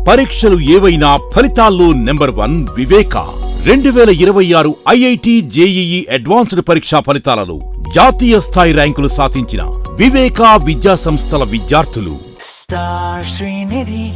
పరీక్షలు ఏవైనా ఫలితాల్లో నెంబర్ 1 వివేక. 2026 ఐఐటి జేఈఈ అడ్వాన్స్డ్ పరీక్షా ఫలితాలలో జాతీయ స్థాయి ర్యాంకులు సాధించిన వివేక విద్యా సంస్థల విద్యార్థులు. Star Srinidhi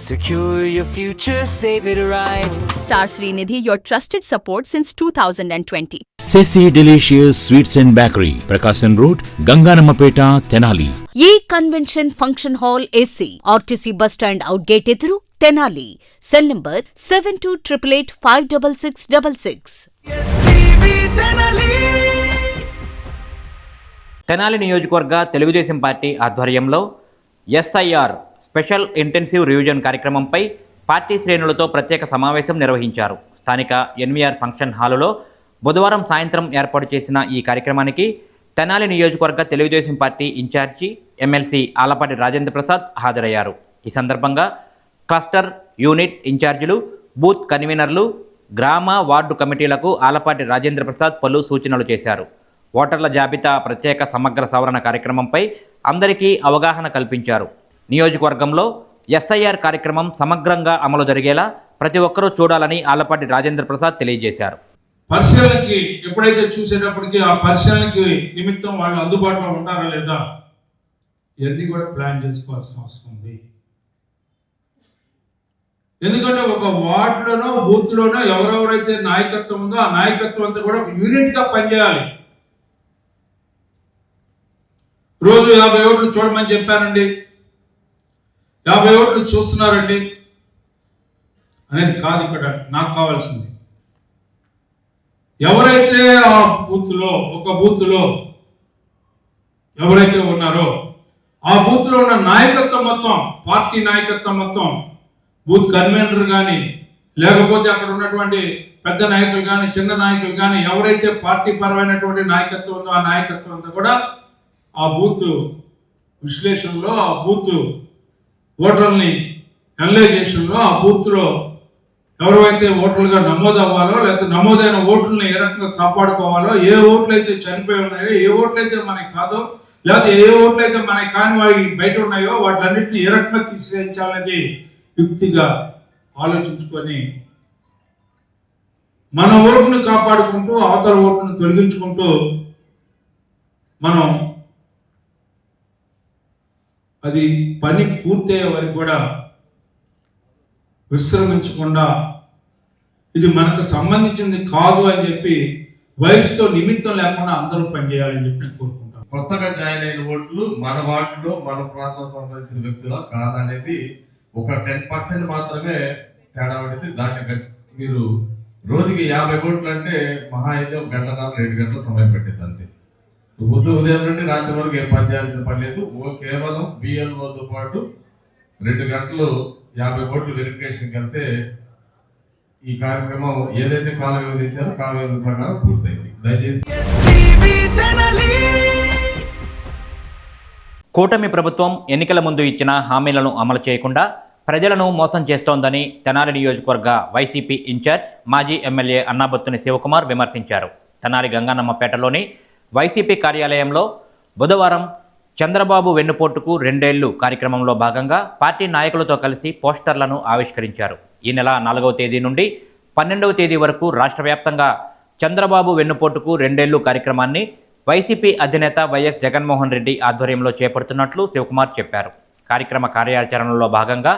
Secure your future, save it right. Star Srinidhi, your trusted support since 2020. Ceci Delicious Sweets and Bakery, Prakasam Road, Ganganamapeta, Tenali. Convention Function Hall AC, RTC Bus Stand Outgate Eduru, Tenali. Cell number 7288856666. Tenali నియోజకవర్గ Telugu Desam party ఆధ్వర్యంలో SIR special intensive revision కార్యక్రమంపై party శ్రేణులతో ప్రత్యేక సమావేశం నిర్వహించారు. స్థానిక NVR function హాలులో బుధవారం సాయంత్రం ఏర్పాటు చేసిన ఈ కార్యక్రమానికి తెనాలి నియోజకవర్గ Telugu Desam party incharge MLC Alapati Rajendra Prasad హాజరయ్యారు. ఈ సందర్భంగా క్లస్టర్ యూనిట్ ఇన్ఛార్జీలు, బూత్ కన్వీనర్లు, గ్రామ వార్డు కమిటీలకు ఆలపాటి రాజేంద్ర ప్రసాద్ పలు సూచనలు చేశారు. ఓటర్ల జాబితా ప్రత్యేక సమగ్ర సవరణ కార్యక్రమంపై అందరికీ అవగాహన కల్పించారు. నియోజకవర్గంలో ఎస్ఐఆర్ కార్యక్రమం సమగ్రంగా అమలు జరిగేలా ప్రతి ఒక్కరూ చూడాలని ఆలపాటి రాజేంద్ర ప్రసాద్ తెలియజేశారు. పరిశీలనకి ఎప్పుడైతే చూసేటప్పటికి ఆ పరిశీలనకి నిమిత్తం వాళ్ళు అందుబాటులో ఉంటారా లేదా ఇవన్నీ కూడా ప్లాన్ చేసుకోవాల్సిన అవసరం ఉంది. ఎందుకంటే ఒక వార్డులోనో బూత్లోనో ఎవరెవరైతే నాయకత్వం ఉందో ఆ నాయకత్వం అంతా కూడా యూనిట్గా పనిచేయాలి. రోజు 50 ఓట్లు చూడమని చెప్పానండి, 50 ఓట్లు చూస్తున్నారండి అనేది కాదు ఇక్కడ నాకు కావాల్సింది. ఎవరైతే ఆ బూత్లో ఒక బూత్లో ఎవరైతే ఉన్నారో ఆ బూత్లో ఉన్న నాయకత్వం మొత్తం, పార్టీ నాయకత్వం మొత్తం, బూత్ కన్వీనర్ కానీ లేకపోతే అక్కడ ఉన్నటువంటి పెద్ద నాయకులు కానీ చిన్న నాయకులు కానీ ఎవరైతే పార్టీ పరమైనటువంటి నాయకత్వం ఉందో ఆ నాయకత్వం అంతా కూడా ఆ బూత్ విశ్లేషణలో, ఆ బూత్ ఓటర్ని అనలైజేషన్లో, ఆ బూత్లో ఎవరైతే ఓటర్లుగా నమోదు అవ్వాలో లేకపోతే నమోదైన ఓట్లని ఏ రకంగా కాపాడుకోవాలో, ఏ ఓట్లు అయితే చనిపోయి ఉన్నాయో, ఏ ఓట్లు అయితే మనకి కాదో, లేకపోతే ఏ ఓట్లు అయితే మనకి కాని వాటి బయట ఉన్నాయో వాటిలన్నింటినీ ఏ రకంగా తీసేయించాలనేది యుక్తిగా ఆలోచించుకొని మన ఓటును కాపాడుకుంటూ అవతల ఓటును తొలగించుకుంటూ మనం అది పని పూర్తయ్యే వరకు కూడా విశ్రమించకుండా ఇది మనకు సంబంధించింది కాదు అని చెప్పి వయసుతో నిమిత్తం లేకుండా అందరూ పనిచేయాలని చెప్పి నేను కోరుకుంటాను. కొత్తగా జాయిన్ అయిన ఓట్లు మన వార్డులో మన ప్రాంతం సంబంధించిన వ్యక్తుల కాదనేది ఒక 10% మాత్రమే తేడా పడింది. దాన్ని మీరు రోజుకి 50 ఓట్లు అంటే మహా అయితే 1 గంట 2 గంటల సమయం పెట్టింది అంతే. ఉదయం నుండి రాత్రి వరకు ఏం పని చేయాల్సిన పని లేదు. కేవలం బిఎల్ఓతో పాటు 2 గంటలు 50 ఓట్లు వెరిఫికేషన్కి వెళ్తే ఈ కార్యక్రమం ఏదైతే కాల వ్యవధి ఇచ్చారో కాల వ్యవధి ప్రకారం పూర్తయింది. దయచేసి కూటమి ప్రభుత్వం ఎన్నికల ముందు ఇచ్చిన హామీలను అమలు చేయకుండా ప్రజలను మోసం చేస్తోందని తెనాలి నియోజకవర్గ వైసీపీ ఇన్ఛార్జ్ మాజీ ఎమ్మెల్యే అన్నాబత్తుని శివకుమార్ విమర్శించారు. తెనాలి గంగన్నమ్మపేటలోని వైసీపీ కార్యాలయంలో బుధవారం చంద్రబాబు వెన్నుపోటుకు 2 ఏళ్లు కార్యక్రమంలో భాగంగా పార్టీ నాయకులతో కలిసి పోస్టర్లను ఆవిష్కరించారు. ఈ నెల 4వ తేదీ నుండి 12వ తేదీ వరకు రాష్ట్ర వ్యాప్తంగా చంద్రబాబు వెన్నుపోటుకు 2 ఏళ్లు కార్యక్రమాన్ని వైసీపీ అధినేత వైఎస్ జగన్మోహన్ రెడ్డి ఆధ్వర్యంలో చేపడుతున్నట్లు శివకుమార్ చెప్పారు. కార్యక్రమ కార్యాచరణలో భాగంగా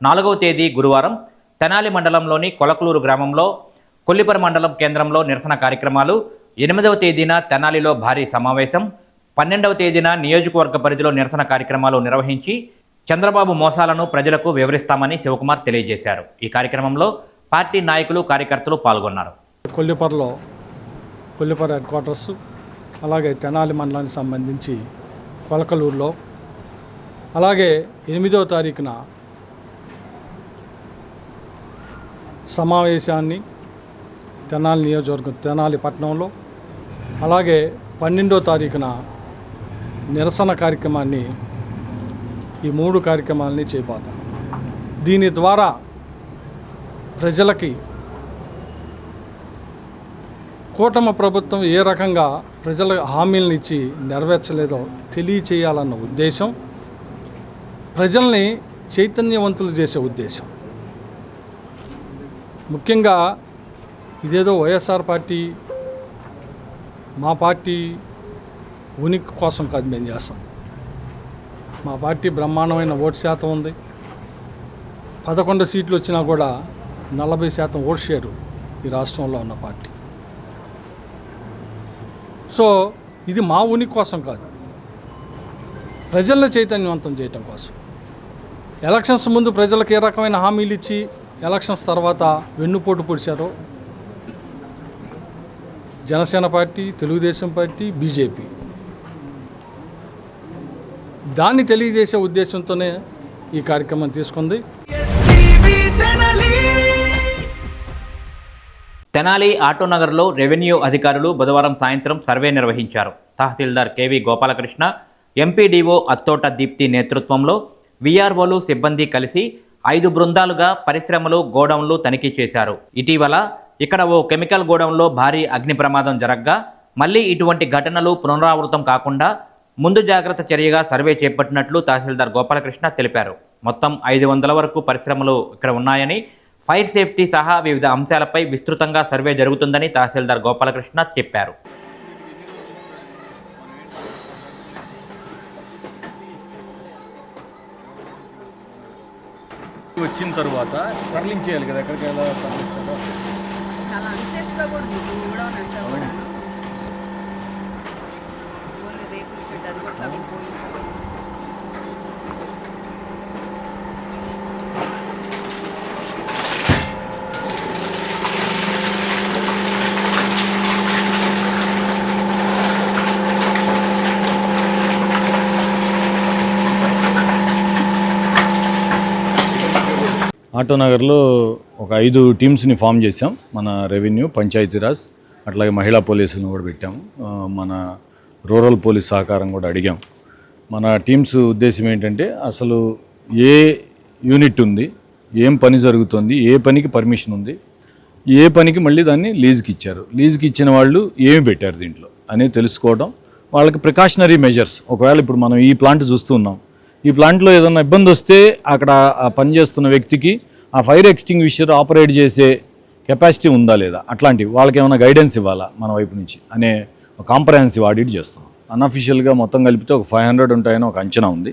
4వ తేదీ గురువారం తెనాలి మండలంలోని కొలకలూరు గ్రామంలో, కొల్లిపర మండలం కేంద్రంలో నిరసన కార్యక్రమాలు, 8వ తేదీన తెనాలిలో భారీ సమావేశం, 12వ తేదీన నియోజకవర్గ పరిధిలో నిరసన కార్యక్రమాలు నిర్వహించి చంద్రబాబు మోసాలను ప్రజలకు వివరిస్తామని శివకుమార్ తెలియజేశారు. ఈ కార్యక్రమంలో పార్టీ నాయకులు, కార్యకర్తలు పాల్గొన్నారు. కొల్లిపర హెడ్ క్వార్టర్స్, అలాగే తెనాలి మండలానికి సంబంధించి కొలకలూరులో, అలాగే 8వ తారీఖున సమావేశాన్ని తెనాలి నియోజకవర్గం తెనాలి పట్టణంలో, అలాగే 12వ తారీఖున నిరసన కార్యక్రమాన్ని, ఈ 3 కార్యక్రమాలని చేపడతాం. దీని ద్వారా ప్రజలకి కూటమి ప్రభుత్వం ఏ రకంగా ప్రజల హామీలను ఇచ్చి నెరవేర్చలేదో తెలియచేయాలన్న ఉద్దేశం ప్రజల్ని చైతన్యవంతులు చేసే ఉద్దేశం. ముఖ్యంగా ఇదేదో వైఎస్ఆర్ పార్టీ మా పార్టీ ఉనికి కోసం కాదు మేము చేస్తాం. మా పార్టీ బ్రహ్మాండమైన ఓటు శాతం ఉంది. 11 సీట్లు వచ్చినా కూడా 40% ఓటు షేరు ఈ రాష్ట్రంలో ఉన్న పార్టీ. సో ఇది మా ఉనికి కోసం కాదు, ప్రజల్ని చైతన్యవంతం చేయటం కోసం. ఎలక్షన్స్ ముందు ప్రజలకు ఏ రకమైన హామీలు ఇచ్చి ఎలక్షన్స్ తర్వాత వెన్నుపోటు పొడిచారో Janasena party, Telugu Desam party, BJP, దాన్ని తెలియజేసే ఉద్దేశంతోనే ఈ కార్యక్రమం తీసుకుంది. తెనాలి ఆటోనగర్లో రెవెన్యూ అధికారులు బుధవారం సాయంత్రం సర్వే నిర్వహించారు. తహసీల్దార్ కేవీ గోపాలకృష్ణ, ఎంపీడీఓ అత్తోట దీప్తి నేతృత్వంలో వీఆర్ఓలు సిబ్బంది కలిసి 5 బృందాలుగా పరిశ్రమలు, గోడౌన్లు తనిఖీ చేశారు. ఇటీవల ఇక్కడ ఓ కెమికల్ గోడౌన్లో భారీ అగ్ని ప్రమాదం జరగ్గా మళ్లీ ఇటువంటి ఘటనలు పునరావృతం కాకుండా ముందు జాగ్రత్త చర్యగా సర్వే చేపట్టినట్లు తహసీల్దార్ గోపాలకృష్ణ తెలిపారు. మొత్తం 500 వరకు పరిశ్రమలు ఇక్కడ ఉన్నాయని, ఫైర్ సేఫ్టీ సహా వివిధ అంశాలపై విస్తృతంగా సర్వే జరుగుతుందని తహసీల్దార్ గోపాలకృష్ణ చెప్పారు. వచ్చిన తర్వాత తరలించేయాలి కదా, ఎక్కడికి ఎలా తరలిస్తారో చాలా అన్సేఫ్గా కూడా ఉంది కూడా అంతా కూడా. ఓన్లీ రేకుల షెడ్ అది కూడా సగం పోయింది. ఆటోనగర్లో ఒక 5 టీమ్స్ని ఫామ్ చేసాం. మన రెవెన్యూ, పంచాయతీరాజ్, అట్లాగే మహిళా పోలీసులను కూడా పెట్టాము. మన రూరల్ పోలీస్ సహకారం కూడా అడిగాం. మన టీమ్స్ ఉద్దేశం ఏంటంటే అసలు ఏ యూనిట్ ఉంది, ఏం పని జరుగుతుంది, ఏ పనికి పర్మిషన్ ఉంది, ఏ పనికి మళ్ళీ దాన్ని లీజుకి ఇచ్చారు, లీజుకి ఇచ్చిన వాళ్ళు ఏమి పెట్టారు దీంట్లో అనేది తెలుసుకోవడం. వాళ్ళకి ప్రికాషనరీ మెజర్స్, ఒకవేళ ఇప్పుడు మనం ఈ ప్లాంట్ చూస్తూ ఉన్నాం, ఈ ప్లాంట్లో ఏదైనా ఇబ్బంది వస్తే అక్కడ ఆ పనిచేస్తున్న వ్యక్తికి ఆ ఫైర్ ఎక్స్టింగ్విషర్ ఆపరేట్ చేసే కెపాసిటీ ఉందా లేదా, అట్లాంటివి వాళ్ళకి ఏమైనా గైడెన్స్ ఇవ్వాలా మన వైపు నుంచి అనే ఒక కాంప్రహెన్సివ్ ఆడిట్ చేస్తాం. అన్అఫీషియల్గా మొత్తం కలిపితే ఒక 500 ఉంటాయని ఒక అంచనా ఉంది.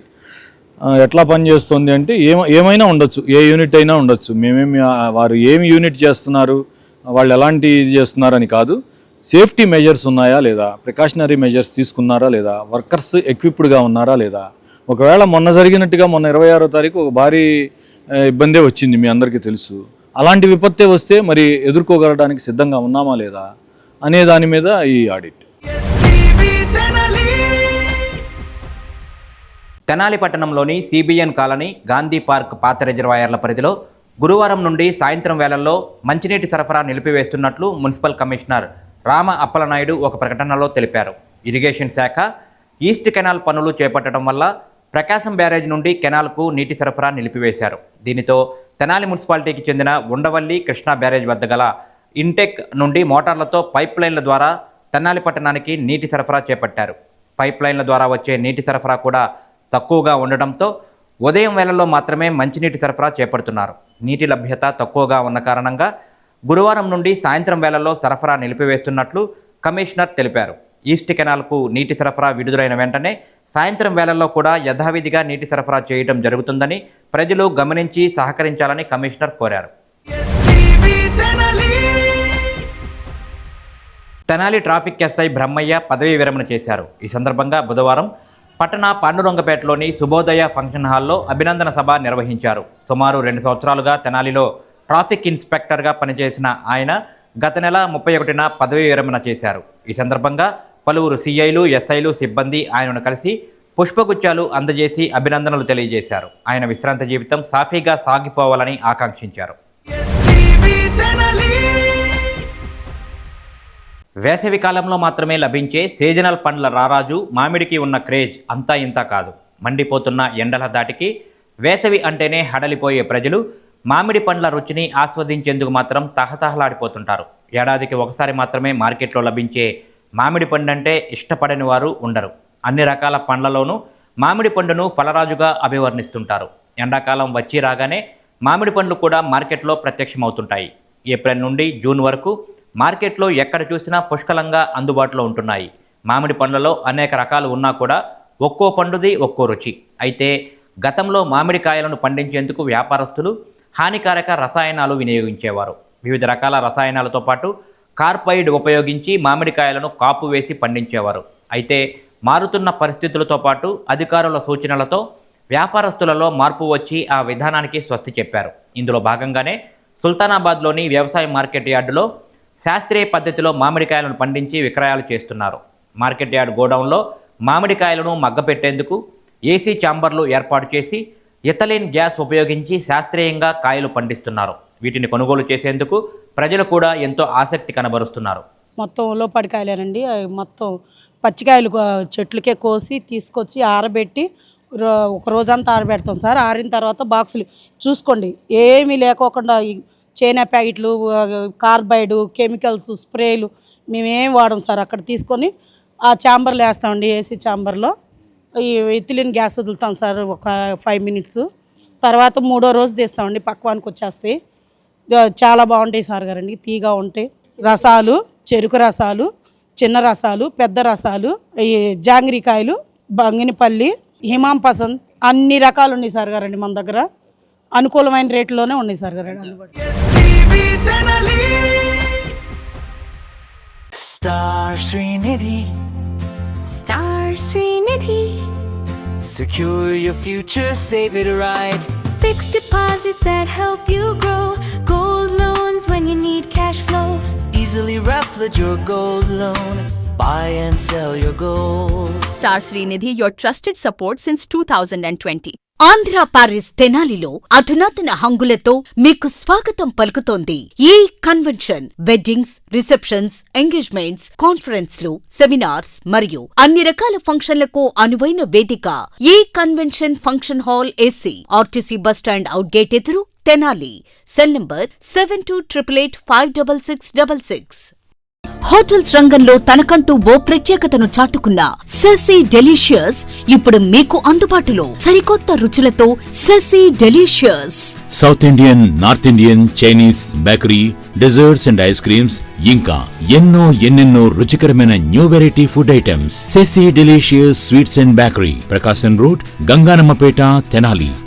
ఎట్లా పనిచేస్తుంది అంటే ఏమైనా ఉండొచ్చు, ఏ యూనిట్ అయినా ఉండొచ్చు. మేమేమి వారు ఏమి యూనిట్ చేస్తున్నారు, వాళ్ళు ఎలాంటి ఇది చేస్తున్నారని కాదు, సేఫ్టీ మెజర్స్ ఉన్నాయా లేదా, ప్రికాషనరీ మెజర్స్ తీసుకున్నారా లేదా, వర్కర్స్ ఎక్విప్డ్గా ఉన్నారా లేదా. ఒకవేళ మొన్న జరిగినట్టుగా మొన్న 26వ తారీఖు ఒక భారీ ఇబ్బందే వచ్చింది, మీ అందరికీ తెలుసు. అలాంటి విపత్తే వస్తే మరి ఎదుర్కోగలడానికి సిద్ధంగా ఉన్నామా లేదా అనే దాని మీద ఈ ఆడిట్. తెనాలి పట్టణంలోని సిబిఎన్ కాలనీ, గాంధీ పార్క్ పాత రిజర్వాయర్ల పరిధిలో గురువారం నుండి సాయంత్రం వేళల్లో మంచినీటి సరఫరా నిలిపివేస్తున్నట్లు మున్సిపల్ కమిషనర్ రామ అప్పలనాయుడు ఒక ప్రకటనలో తెలిపారు. ఇరిగేషన్ శాఖ ఈస్ట్ కెనాల్ పనులు చేపట్టడం వల్ల ప్రకాశం బ్యారేజ్ నుండి కెనాల్కు నీటి సరఫరా నిలిపివేశారు. దీనితో తెనాలి మున్సిపాలిటీకి చెందిన ఉండవల్లి, కృష్ణా బ్యారేజ్ వద్ద గల ఇంటెక్ నుండి మోటార్లతో పైప్ లైన్ల ద్వారా తెనాలి పట్టణానికి నీటి సరఫరా చేపట్టారు. పైప్ లైన్ల ద్వారా వచ్చే నీటి సరఫరా కూడా తక్కువగా ఉండడంతో ఉదయం వేళల్లో మాత్రమే మంచినీటి సరఫరా చేపడుతున్నారు. నీటి లభ్యత తక్కువగా ఉన్న కారణంగా గురువారం నుండి సాయంత్రం వేళల్లో సరఫరా నిలిపివేస్తున్నట్లు కమిషనర్ తెలిపారు. ఈస్ట్ కెనాల్కు నీటి సరఫరా విడుదలైన వెంటనే సాయంత్రం వేళల్లో కూడా యథావిధిగా నీటి సరఫరా చేయడం జరుగుతుందని ప్రజలు గమనించి సహకరించాలని కమిషనర్ కోరారు. తెనాలి ట్రాఫిక్ ఎస్ఐ బ్రహ్మయ్య పదవీ విరమణ చేశారు. ఈ సందర్భంగా బుధవారం పట్టణ పాండురంగపేటలోని శుభోదయ ఫంక్షన్ హాల్లో అభినందన సభ నిర్వహించారు. సుమారు 2 సంవత్సరాలుగా తెనాలిలో ట్రాఫిక్ ఇన్స్పెక్టర్గా పనిచేసిన ఆయన గత నెల 31న పదవీ విరమణ చేశారు. ఈ సందర్భంగా పలువురు సిఐలు, ఎస్ఐలు, సిబ్బంది ఆయనను కలిసి పుష్పగుచ్చాలు అందజేసి అభినందనలు తెలియజేశారు. ఆయన విశ్రాంత జీవితం సాఫీగా సాగిపోవాలని ఆకాంక్షించారు. వేసవి కాలంలో మాత్రమే లభించే సీజనల్ పండ్ల రారాజు మామిడికి ఉన్న క్రేజ్ అంతా ఇంత కాదు. మండిపోతున్న ఎండల దాటికి వేసవి అంటేనే హడలిపోయే ప్రజలు మామిడి పండ్ల రుచిని ఆస్వాదించేందుకు మాత్రం తహతహలాడిపోతుంటారు. ఏడాదికి ఒకసారి మాత్రమే మార్కెట్లో లభించే మామిడి పండు అంటే ఇష్టపడని వారు ఉండరు. అన్ని రకాల పండ్లలోనూ మామిడి పండును ఫలరాజుగా అభివర్ణిస్తుంటారు. ఎండాకాలం వచ్చి రాగానే మామిడి పండ్లు కూడా మార్కెట్లో ప్రత్యక్షమవుతుంటాయి. ఏప్రిల్ నుండి జూన్ వరకు మార్కెట్లో ఎక్కడ చూసినా పుష్కలంగా అందుబాటులో ఉంటున్నాయి. మామిడి పండ్లలో అనేక రకాలు ఉన్నా కూడా ఒక్కో పండుది ఒక్కో రుచి. అయితే గతంలో మామిడికాయలను పండించేందుకు వ్యాపారస్తులు హానికారక రసాయనాలు వినియోగించేవారు. వివిధ రకాల రసాయనాలతో పాటు కార్బైడ్ ఉపయోగించి మామిడికాయలను కాపు వేసి పండించేవారు. అయితే మారుతున్న పరిస్థితులతో పాటు అధికారుల సూచనలతో వ్యాపారస్తులలో మార్పు వచ్చి ఆ విధానానికి స్వస్తి చెప్పారు. ఇందులో భాగంగానే సుల్తానాబాద్లోని వ్యవసాయ మార్కెట్ యార్డులో శాస్త్రీయ పద్ధతిలో మామిడికాయలను పండించి విక్రయాలు చేస్తున్నారు. మార్కెట్ యార్డ్ గోడౌన్లో మామిడికాయలను మగ్గపెట్టేందుకు ఏసీ ఛాంబర్లు ఏర్పాటు చేసి ఇథలిన్ గ్యాస్ ఉపయోగించి శాస్త్రీయంగా కాయలు పండిస్తున్నారు. వీటిని కొనుగోలు చేసేందుకు ప్రజలు కూడా ఎంతో ఆసక్తి కనబరుస్తున్నారు. మొత్తం లోపడికాయలేనండి. మొత్తం పచ్చికాయలు చెట్లకే కోసి తీసుకొచ్చి ఆరబెట్టి ఒక రోజంతా ఆరబెడతాం సార్. ఆరిన తర్వాత బాక్సులు చూసుకోండి, ఏమీ లేకోకుండా చైనా ప్యాకెట్లు, కార్బైడ్, కెమికల్స్, స్ప్రేలు మేమేం వాడం సార్. అక్కడ తీసుకొని ఆ ఛాంబర్లో వేస్తామండి. ఏసీ ఛాంబర్లో ఈ ఇథిలిన్ గ్యాస్ వదులుతాం సార్ ఒక 5 మినిట్స్. తర్వాత 3వ రోజు తీస్తామండి, పక్వానికి వచ్చేస్తాయి. చాలా బాగుంటాయి సార్ గారండి, తీగా ఉంటాయి. రసాలు, చెరుకు రసాలు, చిన్న రసాలు, పెద్ద రసాలు, ఈ జాంగ్రీకాయలు, బంగినపల్లి, హిమాం పసంద్ అన్ని రకాలు ఉన్నాయి సార్ గారండి మన దగ్గర. అనుకూలమైన రేట్లోనే ఉన్నాయి సార్ గారండి. Star Srinidhi. Star Srinidhi. Secure your future, save it right. Fixed deposits that help you grow. Gold loans when you need cash flow. Easily replicate your gold loan. Buy and sell your gold. Star Srinidhi, your trusted support since 2020. Andhra Paris తెనాలిలో అధునాతన హంగులతో మీకు స్వాగతం పలుకుతోంది ఈ convention. Weddings, receptions, engagements, కాన్ఫరెన్స్లు, seminars మరియు అన్ని రకాల ఫంక్షన్లకు అనువైన వేదిక ఈ convention function hall AC, RTC bus stand out gate ఎదురు, తెనాలి. Cell number 7288566666. హోటల్స్ రంగంలో తనకంటూ ఓ ప్రత్యేకతను చాటుకున్న సెసీ డెలీషియస్ ఇప్పుడు మీకు అందుబాటులో. సరికొత్త రుచులతో సెసీ delicious. South Indian, north Indian, Chinese, bakery, desserts and ice creams, ఇంకా ఎన్నెన్నో రుచికరమైన న్యూ వెరైటీ ఫుడ్ ఐటమ్స్. సెసీ delicious sweets and bakery, Prakasam road, Ganganammapeta, Tenali.